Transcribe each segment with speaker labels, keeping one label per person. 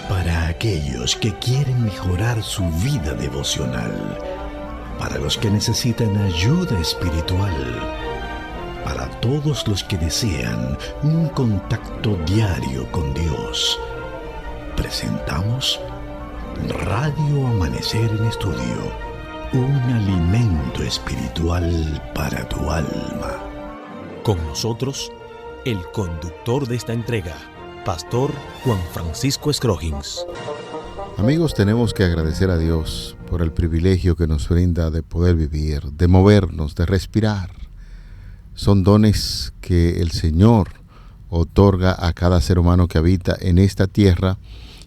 Speaker 1: Para aquellos que quieren mejorar su vida devocional, para los que necesitan ayuda espiritual, para todos los que desean un contacto diario con Dios, presentamos Radio Amanecer en Estudio, un alimento espiritual para tu alma.
Speaker 2: Con nosotros, el conductor de esta entrega, Pastor Juan Francisco Scroggins.
Speaker 3: Amigos, tenemos que agradecer a Dios por el privilegio que nos brinda de poder vivir, de movernos, de respirar. Son dones que el Señor otorga a cada ser humano que habita en esta tierra,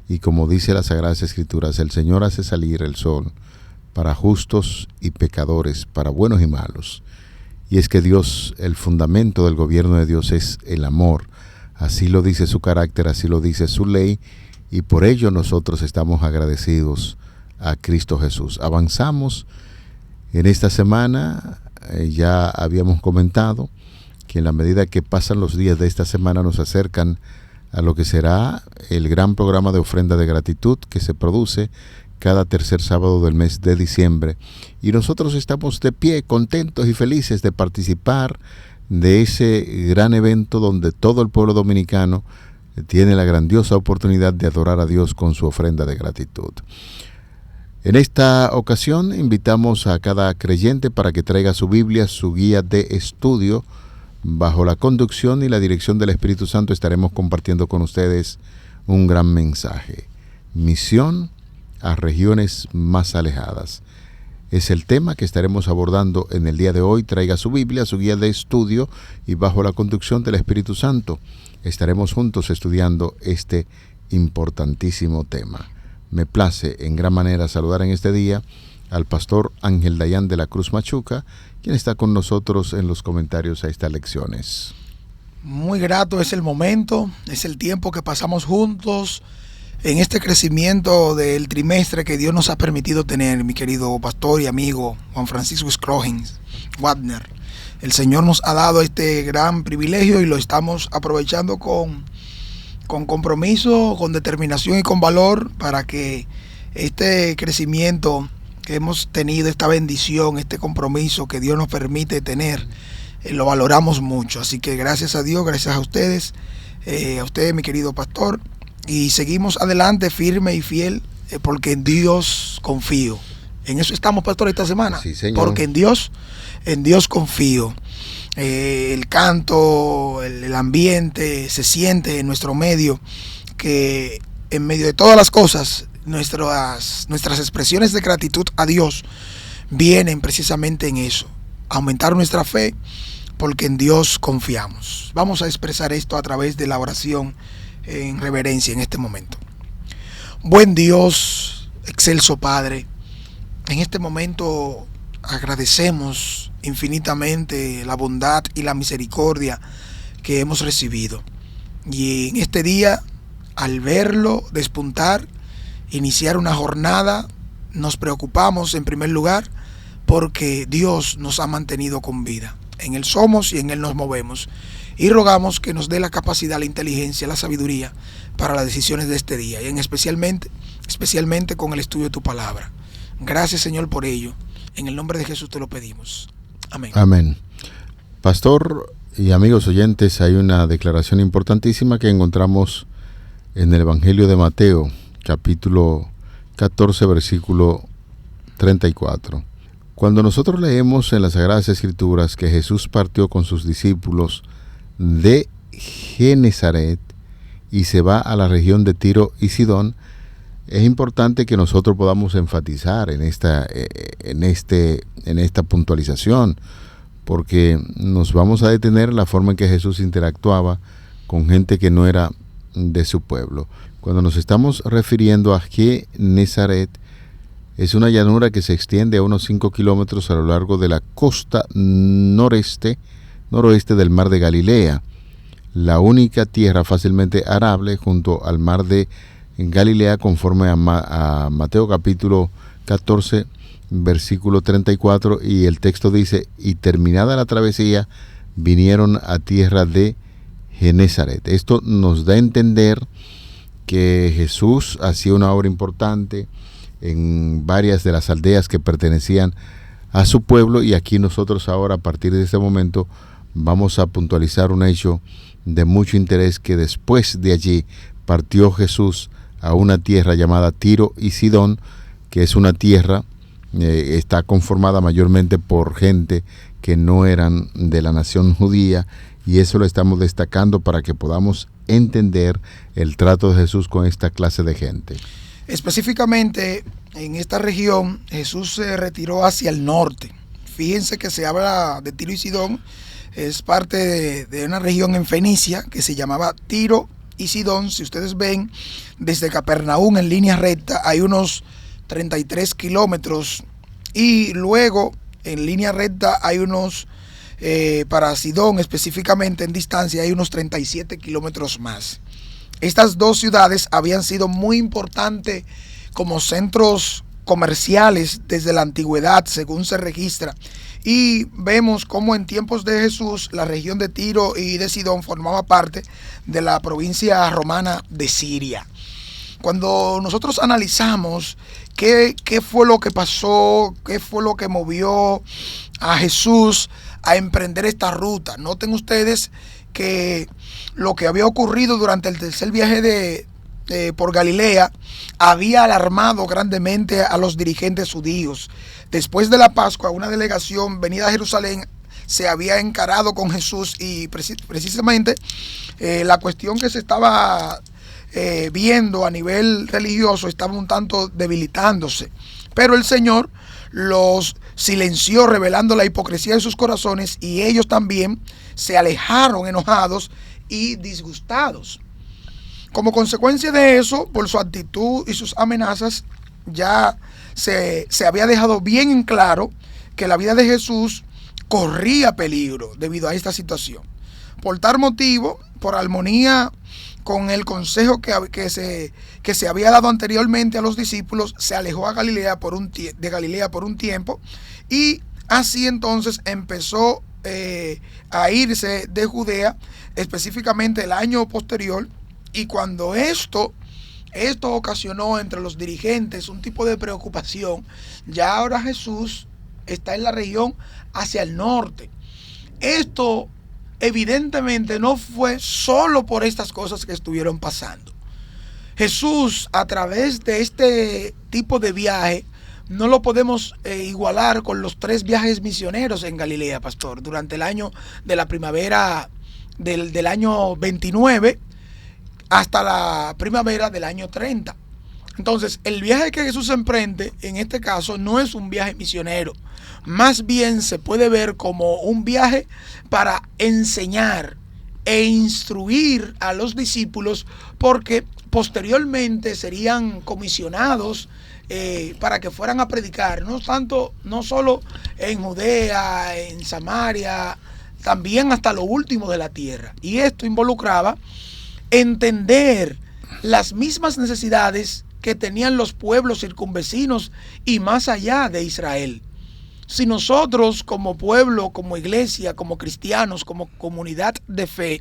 Speaker 3: y como dice las Sagradas Escrituras, el Señor hace salir el sol para justos y pecadores, para buenos y malos. Y es que Dios, el fundamento del gobierno de Dios es el amor. Así lo dice su carácter, así lo dice su ley, y por ello nosotros estamos agradecidos a Cristo Jesús. Avanzamos en esta semana, ya habíamos comentado que en la medida que pasan los días de esta semana nos acercan a lo que será el gran programa de ofrenda de gratitud que se produce cada tercer sábado del mes de diciembre. Y nosotros estamos de pie, contentos y felices de participar de ese gran evento donde todo el pueblo dominicano tiene la grandiosa oportunidad de adorar a Dios con su ofrenda de gratitud. En esta ocasión invitamos a cada creyente para que traiga su Biblia, su guía de estudio. Bajo la conducción y la dirección del Espíritu Santo estaremos compartiendo con ustedes un gran mensaje. Misión a regiones más alejadas. Es el tema que estaremos abordando en el día de hoy. Traiga su Biblia, su guía de estudio, y bajo la conducción del Espíritu Santo estaremos juntos estudiando este importantísimo tema. Me place en gran manera saludar en este día al pastor Ángel Dayan de la Cruz Machuca, quien está con nosotros en los comentarios a estas lecciones.
Speaker 4: Muy grato es el momento, es el tiempo que pasamos juntos en este crecimiento del trimestre que Dios nos ha permitido tener, mi querido pastor y amigo Juan Francisco Scroggins Wagner. El Señor nos ha dado este gran privilegio y lo estamos aprovechando con compromiso, con determinación y con valor para que este crecimiento que hemos tenido, esta bendición, este compromiso que Dios nos permite tener, lo valoramos mucho. Así que gracias a Dios, gracias a ustedes, mi querido pastor. Y seguimos adelante firme y fiel, porque en Dios confío. En eso estamos, pastor, esta semana.
Speaker 3: Sí, señor.
Speaker 4: Porque en Dios confío. El canto, el ambiente se siente en nuestro medio, que en medio de todas las cosas, nuestras expresiones de gratitud a Dios vienen precisamente en eso. Aumentar nuestra fe, porque en Dios confiamos. Vamos a expresar esto a través de la oración en reverencia en este momento. Buen Dios, excelso Padre, en este momento agradecemos infinitamente la bondad y la misericordia que hemos recibido. Y en este día, al verlo despuntar, iniciar una jornada, nos preocupamos en primer lugar porque Dios nos ha mantenido con vida. En Él somos y en Él nos movemos. Y rogamos que nos dé la capacidad, la inteligencia, la sabiduría para las decisiones de este día, y especialmente con el estudio de tu palabra. Gracias, Señor, por ello. En el nombre de Jesús te lo pedimos. Amén.
Speaker 3: Amén. Pastor y amigos oyentes, hay una declaración importantísima que encontramos en el Evangelio de Mateo, capítulo 14, versículo 34. Cuando nosotros leemos en las Sagradas Escrituras que Jesús partió con sus discípulos de Genezaret y se va a la región de Tiro y Sidón, es importante que nosotros podamos enfatizar en esta puntualización, porque nos vamos a detener en la forma en que Jesús interactuaba con gente que no era de su pueblo. Cuando nos estamos refiriendo a Genezaret, es una llanura que se extiende a unos 5 kilómetros a lo largo de la costa noroeste del mar de Galilea, la única tierra fácilmente arable junto al mar de Galilea, conforme a Mateo capítulo 14, versículo 34, y el texto dice: y terminada la travesía, vinieron a tierra de Genezaret. Esto nos da a entender que Jesús hacía una obra importante en varias de las aldeas que pertenecían a su pueblo, y aquí nosotros ahora, a partir de este momento, vamos a puntualizar un hecho de mucho interés, que después de allí partió Jesús a una tierra llamada Tiro y Sidón, que es una tierra, está conformada mayormente por gente que no eran de la nación judía, y eso lo estamos destacando para que podamos entender el trato de Jesús con esta clase de gente.
Speaker 4: Específicamente en esta región, Jesús se retiró hacia el norte. Fíjense que se habla de Tiro y Sidón, es parte de una región en Fenicia que se llamaba Tiro y Sidón. Si ustedes ven, desde Capernaum en línea recta hay unos 33 kilómetros, y luego en línea recta hay unos, para Sidón específicamente en distancia, hay unos 37 kilómetros más. Estas dos ciudades habían sido muy importantes como centros comerciales desde la antigüedad, según se registra. Y vemos cómo en tiempos de Jesús la región de Tiro y de Sidón formaba parte de la provincia romana de Siria. Cuando nosotros analizamos qué fue lo que pasó, qué fue lo que movió a Jesús a emprender esta ruta, noten ustedes que lo que había ocurrido durante el tercer viaje por Galilea había alarmado grandemente a los dirigentes judíos. Después de la Pascua, una delegación venida a Jerusalén se había encarado con Jesús, y precisamente la cuestión que se estaba viendo a nivel religioso estaba un tanto debilitándose, pero el Señor los silenció, revelando la hipocresía de sus corazones, y ellos también se alejaron enojados y disgustados. Como consecuencia de eso, por su actitud y sus amenazas, ya se había dejado bien en claro que la vida de Jesús corría peligro debido a esta situación. Por tal motivo, por armonía con el consejo que se había dado anteriormente a los discípulos, se alejó de Galilea por un tiempo, y así entonces empezó a irse de Judea, específicamente el año posterior. Y cuando esto ocasionó entre los dirigentes un tipo de preocupación, ya ahora Jesús está en la región hacia el norte. Esto evidentemente no fue solo por estas cosas que estuvieron pasando. Jesús, a través de este tipo de viaje, no lo podemos igualar con los 3 viajes misioneros en Galilea, pastor, durante el año de la primavera del año 29 hasta la primavera del año 30. Entonces, el viaje que Jesús emprende en este caso no es un viaje misionero, más bien se puede ver como un viaje para enseñar e instruir a los discípulos, porque posteriormente serían comisionados para que fueran a predicar, no solo en Judea, en Samaria, también hasta lo último de la tierra. Y esto involucraba entender las mismas necesidades que tenían los pueblos circunvecinos y más allá de Israel. Si nosotros como pueblo, como iglesia, como cristianos, como comunidad de fe,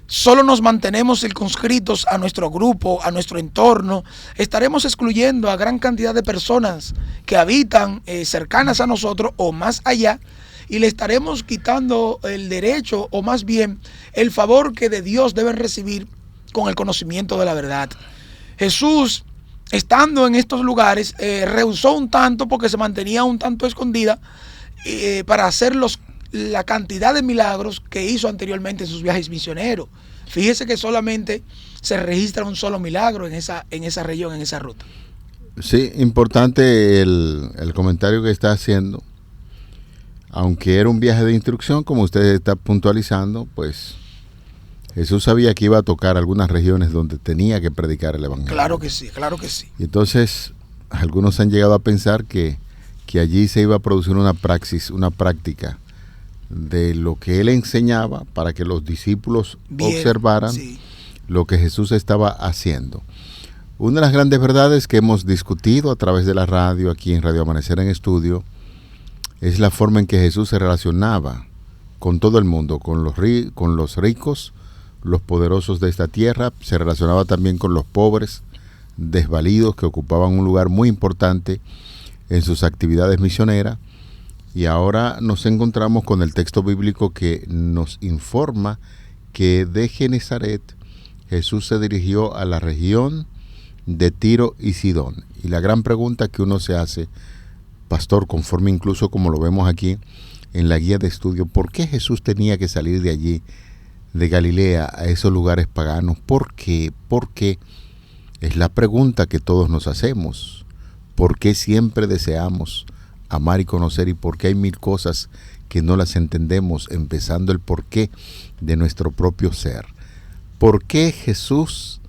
Speaker 4: solo nos mantenemos circunscritos a nuestro grupo, a nuestro entorno, estaremos excluyendo a gran cantidad de personas que habitan cercanas a nosotros o más allá, y le estaremos quitando el derecho, o más bien el favor que de Dios deben recibir con el conocimiento de la verdad. Jesús, estando en estos lugares, rehusó un tanto, porque se mantenía un tanto escondida para hacer la cantidad de milagros que hizo anteriormente en sus viajes misioneros. Fíjese que solamente se registra un solo milagro en esa región, en esa ruta.
Speaker 3: Sí, importante el comentario que está haciendo. Aunque era un viaje de instrucción, como usted está puntualizando, pues Jesús sabía que iba a tocar algunas regiones donde tenía que predicar el evangelio.
Speaker 4: Claro que sí, claro que sí.
Speaker 3: Y entonces algunos han llegado a pensar que allí se iba a producir una praxis, una práctica de lo que él enseñaba, para que los discípulos observaran lo que Jesús estaba haciendo. Una de las grandes verdades que hemos discutido a través de la radio, aquí en Radio Amanecer en Estudio, es la forma en que Jesús se relacionaba con todo el mundo, con los ricos, los poderosos de esta tierra, se relacionaba también con los pobres, desvalidos, que ocupaban un lugar muy importante en sus actividades misioneras. Y ahora nos encontramos con el texto bíblico que nos informa que de Genezaret Jesús se dirigió a la región de Tiro y Sidón. Y la gran pregunta que uno se hace, pastor, conforme incluso como lo vemos aquí en la guía de estudio, ¿por qué Jesús tenía que salir de allí, de Galilea, a esos lugares paganos? ¿Por qué? ¿Por qué? Es la pregunta que todos nos hacemos. ¿Por qué siempre deseamos amar y conocer, y por qué hay mil cosas que no las entendemos, empezando el porqué de nuestro propio ser? ¿Por qué Jesús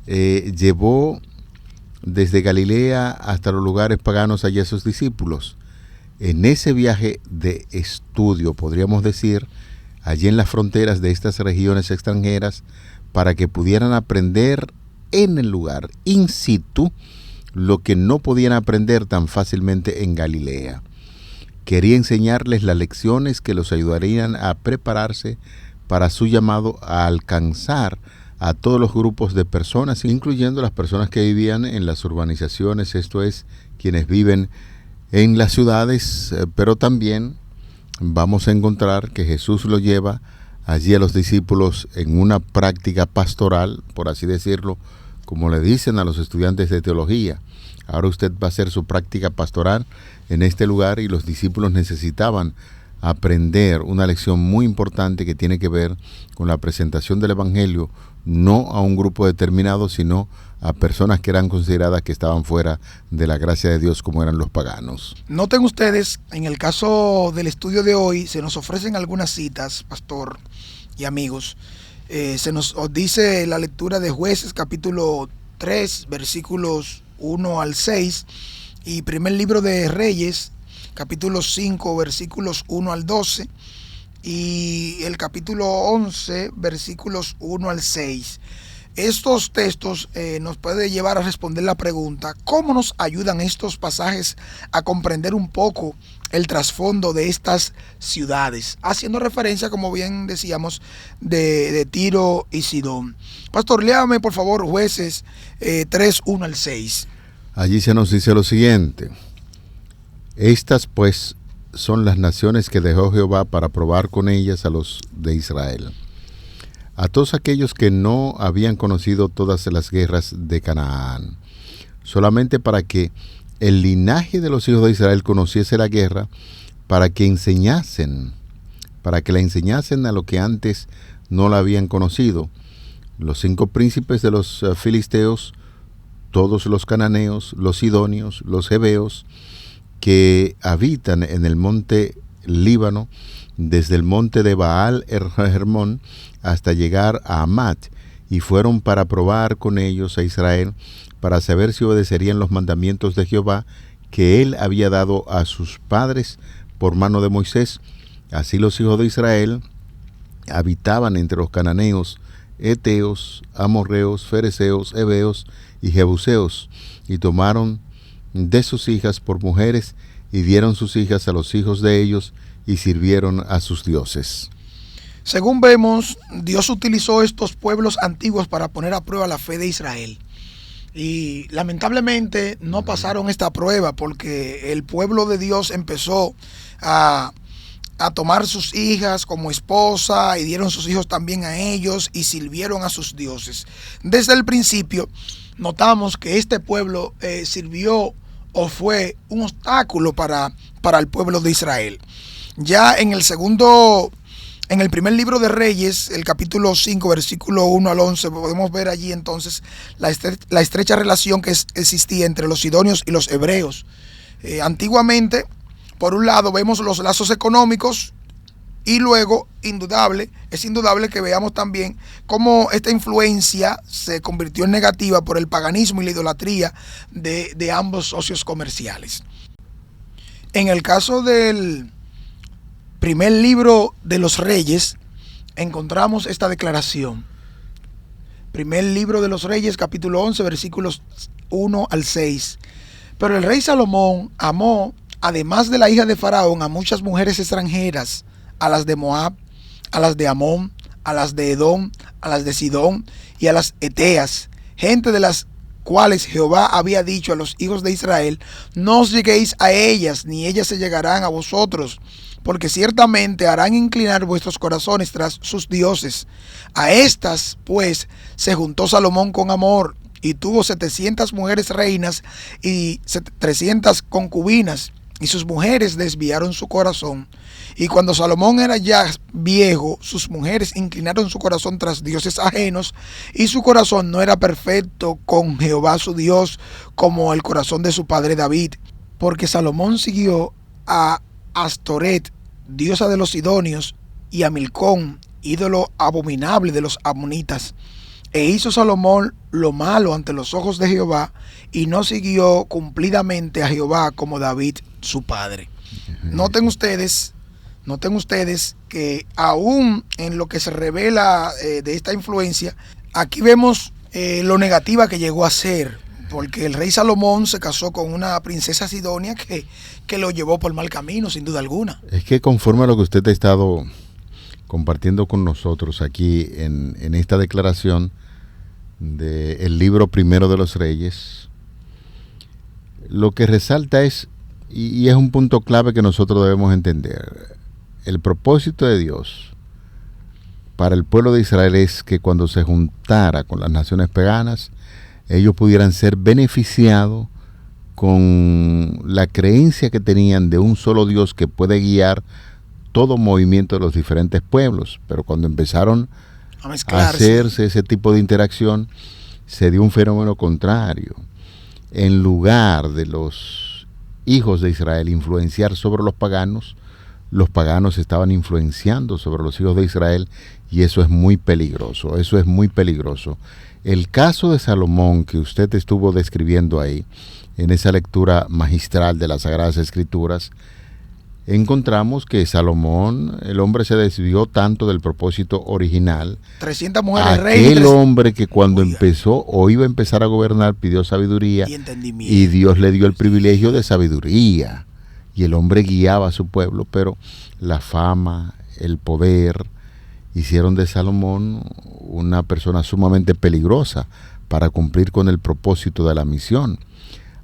Speaker 3: llevó desde Galilea hasta los lugares paganos allá a sus discípulos? En ese viaje de estudio, podríamos decir, allí en las fronteras de estas regiones extranjeras, para que pudieran aprender en el lugar, in situ, lo que no podían aprender tan fácilmente en Galilea. Quería enseñarles las lecciones que los ayudarían a prepararse para su llamado a alcanzar a todos los grupos de personas, incluyendo las personas que vivían en las urbanizaciones, esto es, quienes viven en las ciudades, pero también vamos a encontrar que Jesús lo lleva allí a los discípulos en una práctica pastoral, por así decirlo, como le dicen a los estudiantes de teología. Ahora usted va a hacer su práctica pastoral en este lugar, y los discípulos necesitaban aprender una lección muy importante que tiene que ver con la presentación del Evangelio, no a un grupo determinado, sino a personas que eran consideradas que estaban fuera de la gracia de Dios, como eran los paganos.
Speaker 4: Noten ustedes, en el caso del estudio de hoy, se nos ofrecen algunas citas, pastor y amigos. Se nos dice la lectura de Jueces, capítulo 3, versículos 1 al 6, y primer libro de Reyes, capítulo 5, versículos 1 al 12, y el capítulo 11, versículos 1 al 6. Estos textos nos pueden llevar a responder la pregunta: ¿cómo nos ayudan estos pasajes a comprender un poco el trasfondo de estas ciudades? Haciendo referencia, como bien decíamos, de Tiro y Sidón. Pastor, léame por favor Jueces 3, 1 al 6.
Speaker 3: Allí se nos dice lo siguiente: estas pues son las naciones que dejó Jehová para probar con ellas a los de Israel, a todos aquellos que no habían conocido todas las guerras de Canaán, solamente para que el linaje de los hijos de Israel conociese la guerra, para que la enseñasen a lo que antes no la habían conocido, los 5 príncipes de los filisteos, todos los cananeos, los sidonios, los heveos, que habitan en el monte Líbano, desde el monte de Baal Hermón hasta llegar a Amat, y fueron para probar con ellos a Israel, para saber si obedecerían los mandamientos de Jehová que él había dado a sus padres por mano de Moisés. Así los hijos de Israel habitaban entre los cananeos, heteos, amorreos, fereceos, heveos y jebuseos, y tomaron de sus hijas por mujeres, y dieron sus hijas a los hijos de ellos, y sirvieron a sus dioses.
Speaker 4: Según vemos, Dios utilizó estos pueblos antiguos para poner a prueba la fe de Israel. Y lamentablemente no pasaron esta prueba, porque el pueblo de Dios empezó a tomar sus hijas como esposa, y dieron sus hijos también a ellos, y sirvieron a sus dioses. Desde el principio notamos que este pueblo sirvió o fue un obstáculo para el pueblo de Israel. Ya en el primer libro de Reyes, el capítulo 5, versículo 1 al 11, podemos ver allí entonces la estrecha relación que existía entre los sidonios y los hebreos. Antiguamente, por un lado, vemos los lazos económicos, y luego es indudable que veamos también cómo esta influencia se convirtió en negativa por el paganismo y la idolatría de ambos socios comerciales. En el caso del primer libro de los Reyes, encontramos esta declaración. Primer libro de los Reyes, capítulo 11, versículos 1 al 6. Pero el rey Salomón amó, además de la hija de Faraón, a muchas mujeres extranjeras, a las de Moab, a las de Amón, a las de Edom, a las de Sidón y a las Eteas, gente de las cuales Jehová había dicho a los hijos de Israel: no os lleguéis a ellas, ni ellas se llegarán a vosotros, porque ciertamente harán inclinar vuestros corazones tras sus dioses. A estas, pues, se juntó Salomón con amor, y tuvo 700 mujeres reinas y 300 concubinas, y sus mujeres desviaron su corazón. Y cuando Salomón era ya viejo, sus mujeres inclinaron su corazón tras dioses ajenos, y su corazón no era perfecto con Jehová su Dios, como el corazón de su padre David, porque Salomón siguió a Astoret, diosa de los sidonios, y a Milcón, ídolo abominable de los amonitas. E hizo Salomón lo malo ante los ojos de Jehová, y no siguió cumplidamente a Jehová como David su padre. Noten ustedes que aún en lo que se revela de esta influencia, aquí vemos lo negativa que llegó a ser, porque el rey Salomón se casó con una princesa sidonia que lo llevó por mal camino, sin duda alguna.
Speaker 3: Es que conforme a lo que usted ha estado compartiendo con nosotros aquí en esta declaración del libro primero de los Reyes, lo que resalta es, y es un punto clave que nosotros debemos entender, el propósito de Dios para el pueblo de Israel es que cuando se juntara con las naciones paganas, ellos pudieran ser beneficiados con la creencia que tenían de un solo Dios que puede guiar todo movimiento de los diferentes pueblos. Pero cuando empezaron a hacerse ese tipo de interacción, se dio un fenómeno contrario. En lugar de los hijos de Israel influenciar sobre los paganos estaban influenciando sobre los hijos de Israel, y eso es muy peligroso, El caso de Salomón que usted estuvo describiendo ahí, en esa lectura magistral de las Sagradas Escrituras, encontramos que Salomón, el hombre se desvió tanto del propósito original.
Speaker 4: 300 mujeres
Speaker 3: reinas. Aquel hombre que cuando empezó o iba a empezar a gobernar pidió sabiduría,
Speaker 4: y entendimiento,
Speaker 3: y Dios le dio el privilegio de sabiduría. Y el hombre guiaba a su pueblo, pero la fama, el poder, hicieron de Salomón una persona sumamente peligrosa para cumplir con el propósito de la misión.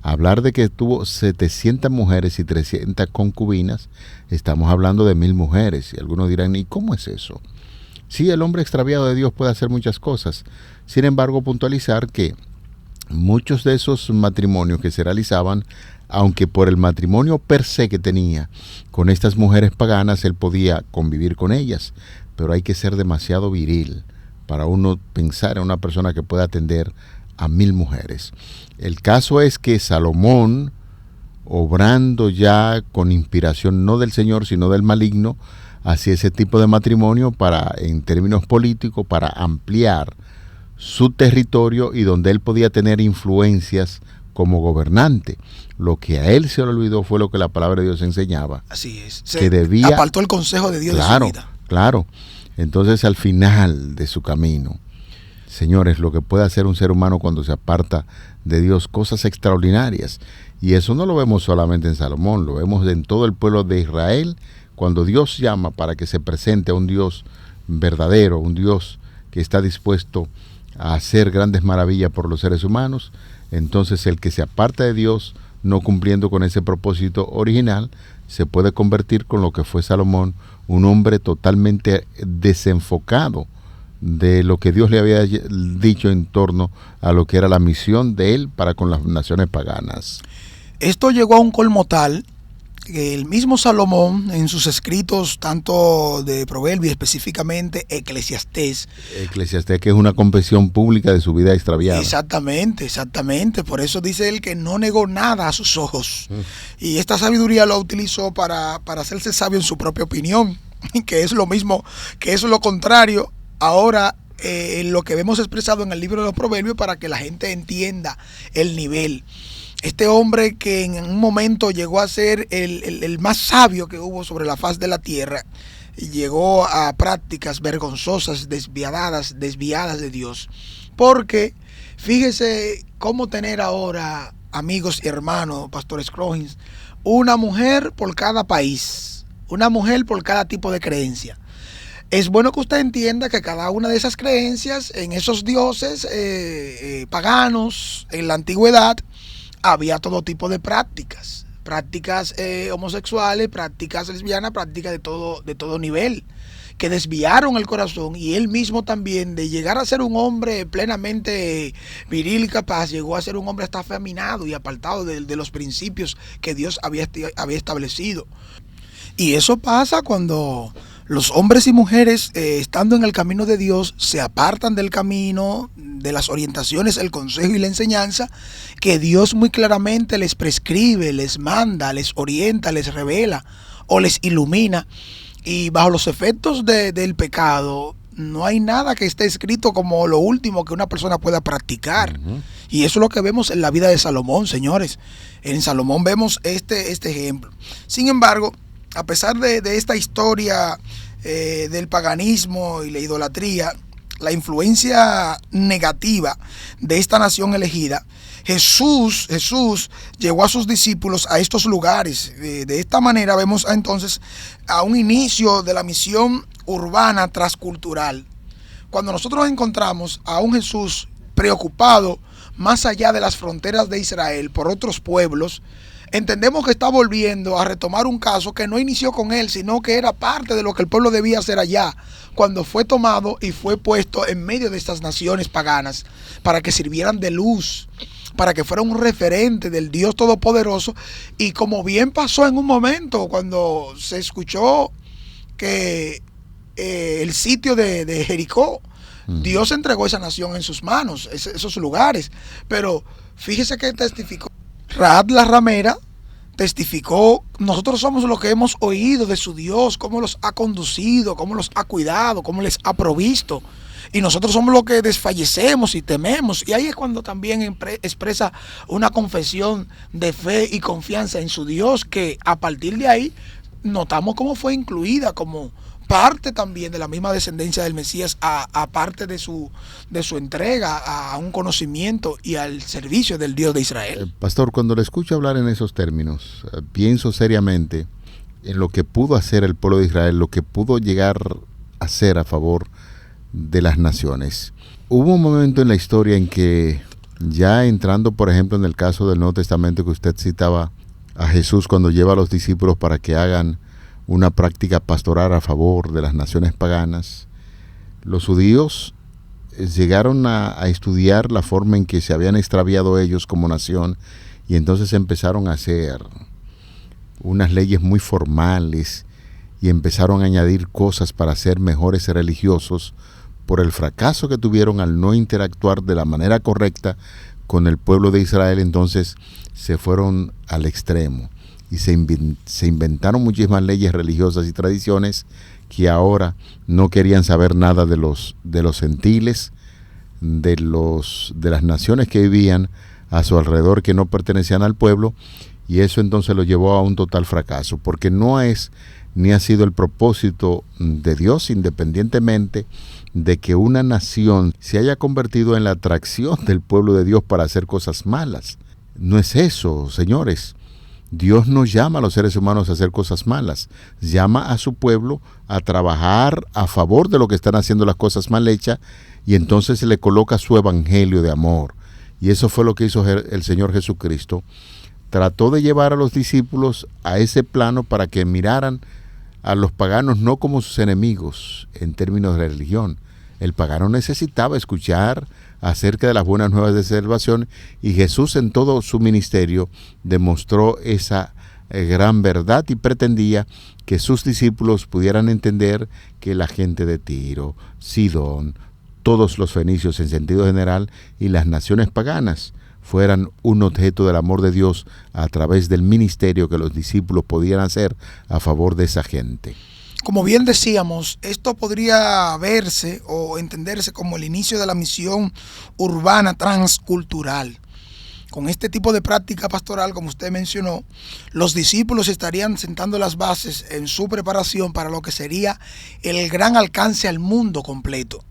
Speaker 3: Hablar de que tuvo 700 mujeres y 300 concubinas, estamos hablando de 1000 mujeres. Y algunos dirán, ¿y cómo es eso? Sí, el hombre extraviado de Dios puede hacer muchas cosas. Sin embargo, puntualizar que muchos de esos matrimonios que se realizaban, aunque por el matrimonio per se que tenía con estas mujeres paganas, él podía convivir con ellas, pero hay que ser demasiado viril para uno pensar en una persona que pueda atender a 1000 mujeres. El caso es que Salomón, obrando ya con inspiración no del Señor, sino del maligno, hacía ese tipo de matrimonio para, en términos políticos, para ampliar su territorio y donde él podía tener influencias como gobernante. Lo que a él se le olvidó fue lo que la palabra de Dios enseñaba.
Speaker 4: Así es.
Speaker 3: Que debía,
Speaker 4: apartó el consejo de Dios de su vida.
Speaker 3: Claro. Entonces, al final de su camino, señores, lo que puede hacer un ser humano cuando se aparta de Dios, cosas extraordinarias. Y eso no lo vemos solamente en Salomón, lo vemos en todo el pueblo de Israel, cuando Dios llama para que se presente a un Dios verdadero, un Dios que está dispuesto a hacer grandes maravillas por los seres humanos. Entonces el que se aparta de Dios, no cumpliendo con ese propósito original, se puede convertir con lo que fue Salomón, un hombre totalmente desenfocado de lo que Dios le había dicho en torno a lo que era la misión de él para con las naciones paganas.
Speaker 4: Esto llegó a un colmo tal que el mismo Salomón, en sus escritos, tanto de Proverbios, específicamente Eclesiastés,
Speaker 3: que es una confesión pública de su vida extraviada.
Speaker 4: Exactamente. Por eso dice él que no negó nada a sus ojos. Y esta sabiduría lo utilizó para hacerse sabio en su propia opinión, que es lo mismo, que es lo contrario ahora lo que vemos expresado en el libro de los Proverbios, para que la gente entienda el nivel. Este hombre que en un momento llegó a ser el más sabio que hubo sobre la faz de la tierra, y llegó a prácticas vergonzosas, desviadas de Dios. Porque fíjese cómo tener ahora, amigos y hermanos, pastores Crojins, una mujer por cada país, una mujer por cada tipo de creencia. es bueno que usted entienda que cada una de esas creencias, en esos dioses paganos, en la antigüedad, había todo tipo de prácticas. Prácticas homosexuales, prácticas lesbianas, prácticas de todo nivel, que desviaron el corazón, y él mismo también, de llegar a ser un hombre plenamente viril y capaz, llegó a ser un hombre hasta afeminado y apartado de los principios que Dios había establecido. Y eso pasa cuando los hombres y mujeres, estando en el camino de Dios, se apartan del camino, de las orientaciones, el consejo y la enseñanza que Dios muy claramente les prescribe, les manda, les orienta, les revela o les ilumina. Y bajo los efectos del pecado, no hay nada que esté escrito como lo último que una persona pueda practicar. Y eso es lo que vemos en la vida de Salomón, señores. En Salomón vemos este ejemplo. Sin embargo, a pesar de esta historia del paganismo y la idolatría, la influencia negativa de esta nación elegida, Jesús llevó a sus discípulos a estos lugares. De esta manera vemos entonces a un inicio de la misión urbana transcultural. Cuando nosotros encontramos a un Jesús preocupado más allá de las fronteras de Israel por otros pueblos, entendemos que está volviendo a retomar un caso que no inició con él, sino que era parte de lo que el pueblo debía hacer allá, cuando fue tomado y fue puesto en medio de estas naciones paganas, para que sirvieran de luz, para que fuera un referente del Dios Todopoderoso. Y como bien pasó en un momento, cuando se escuchó que el sitio de Jericó, Dios entregó esa nación en sus manos, esos lugares. Pero fíjese que testificó Rahab la ramera, testificó: nosotros somos los que hemos oído de su Dios, cómo los ha conducido, cómo los ha cuidado, cómo les ha provisto. Y nosotros somos los que desfallecemos y tememos. Y ahí es cuando también expresa una confesión de fe y confianza en su Dios, que a partir de ahí notamos cómo fue incluida como parte también de la misma descendencia del Mesías, a parte de su entrega a un conocimiento y al servicio del Dios de Israel.
Speaker 3: Pastor, cuando le escucho hablar en esos términos, pienso seriamente en lo que pudo hacer el pueblo de Israel, lo que pudo llegar a hacer a favor de las naciones. Hubo un momento en la historia en que, ya entrando por ejemplo en el caso del Nuevo Testamento que usted citaba, a Jesús cuando lleva a los discípulos para que hagan una práctica pastoral a favor de las naciones paganas, los judíos llegaron a estudiar la forma en que se habían extraviado ellos como nación, y entonces empezaron a hacer unas leyes muy formales y empezaron a añadir cosas para ser mejores religiosos por el fracaso que tuvieron al no interactuar de la manera correcta con el pueblo de Israel. Entonces se fueron al extremo y se inventaron muchísimas leyes religiosas y tradiciones que ahora no querían saber nada de los gentiles, de las naciones que vivían a su alrededor, que no pertenecían al pueblo, y eso entonces lo llevó a un total fracaso, porque no es ni ha sido el propósito de Dios, independientemente de que una nación se haya convertido en la atracción del pueblo de Dios para hacer cosas malas. No es eso, señores. Dios no llama a los seres humanos a hacer cosas malas, llama a su pueblo a trabajar a favor de lo que están haciendo las cosas mal hechas, y entonces se le coloca su evangelio de amor. Y eso fue lo que hizo el Señor Jesucristo. Trató de llevar a los discípulos a ese plano para que miraran a los paganos no como sus enemigos en términos de religión. El pagano necesitaba escuchar acerca de las buenas nuevas de salvación, y Jesús en todo su ministerio demostró esa gran verdad y pretendía que sus discípulos pudieran entender que la gente de Tiro, Sidón, todos los fenicios en sentido general y las naciones paganas fueran un objeto del amor de Dios a través del ministerio que los discípulos podían hacer a favor de esa gente.
Speaker 4: Como bien decíamos, esto podría verse o entenderse como el inicio de la misión urbana transcultural. Con este tipo de práctica pastoral, como usted mencionó, los discípulos estarían sentando las bases en su preparación para lo que sería el gran alcance al mundo completo,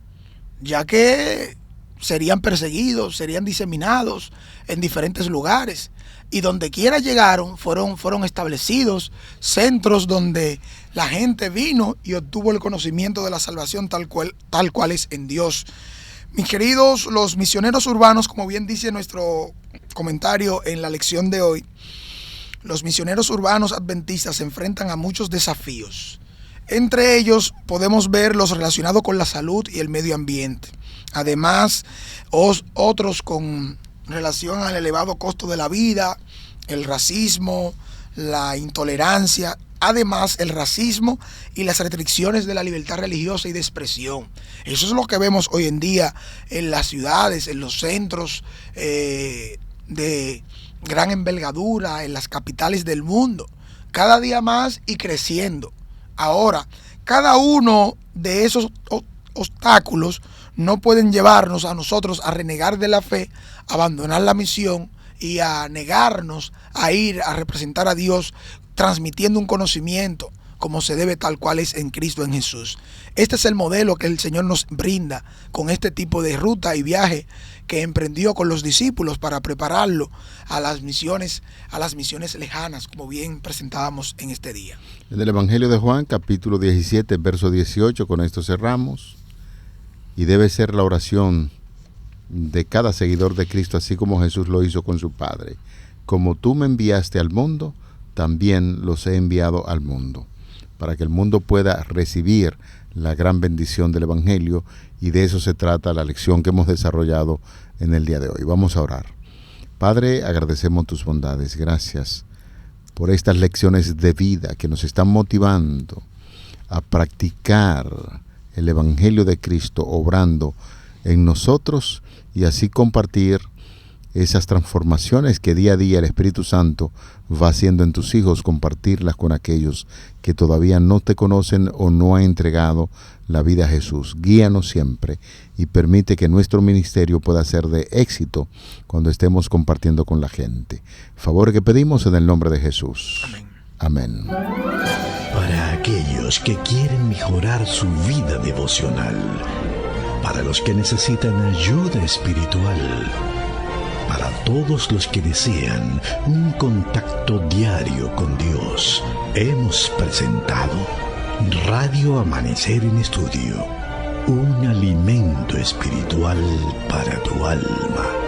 Speaker 4: ya que serían perseguidos, serían diseminados en diferentes lugares. Y donde quiera llegaron, fueron establecidos centros donde la gente vino y obtuvo el conocimiento de la salvación tal cual es en Dios. Mis queridos, los misioneros urbanos, como bien dice nuestro comentario en la lección de hoy, los misioneros urbanos adventistas se enfrentan a muchos desafíos. Entre ellos podemos ver los relacionados con la salud y el medio ambiente. Además, otros con relación al elevado costo de la vida, el racismo, la intolerancia, además el racismo y las restricciones de la libertad religiosa y de expresión. Eso es lo que vemos hoy en día en las ciudades, en los centros de gran envergadura, en las capitales del mundo, cada día más y creciendo. Ahora, cada uno de esos obstáculos no pueden llevarnos a nosotros a renegar de la fe, a abandonar la misión y a negarnos a ir a representar a Dios transmitiendo un conocimiento como se debe, tal cual es en Cristo, en Jesús. Este es el modelo que el Señor nos brinda con este tipo de ruta y viaje que emprendió con los discípulos para prepararlo a las misiones lejanas, como bien presentábamos en este día.
Speaker 3: En el Evangelio de Juan, capítulo 17, verso 18, con esto cerramos. Y debe ser la oración de cada seguidor de Cristo, así como Jesús lo hizo con su Padre. Como tú me enviaste al mundo, también los he enviado al mundo, para que el mundo pueda recibir la gran bendición del Evangelio, y de eso se trata la lección que hemos desarrollado en el día de hoy. Vamos a orar. Padre, agradecemos tus bondades. Gracias por estas lecciones de vida que nos están motivando a practicar el Evangelio de Cristo, obrando en nosotros, y así compartir esas transformaciones que día a día el Espíritu Santo va haciendo en tus hijos, compartirlas con aquellos que todavía no te conocen o no han entregado la vida a Jesús. Guíanos siempre y permite que nuestro ministerio pueda ser de éxito cuando estemos compartiendo con la gente. Favor que pedimos en el nombre de Jesús. Amén.
Speaker 1: Para aquellos que quieren mejorar su vida devocional, para los que necesitan ayuda espiritual, para todos los que desean un contacto diario con Dios, hemos presentado Radio Amanecer en Estudio, un alimento espiritual para tu alma.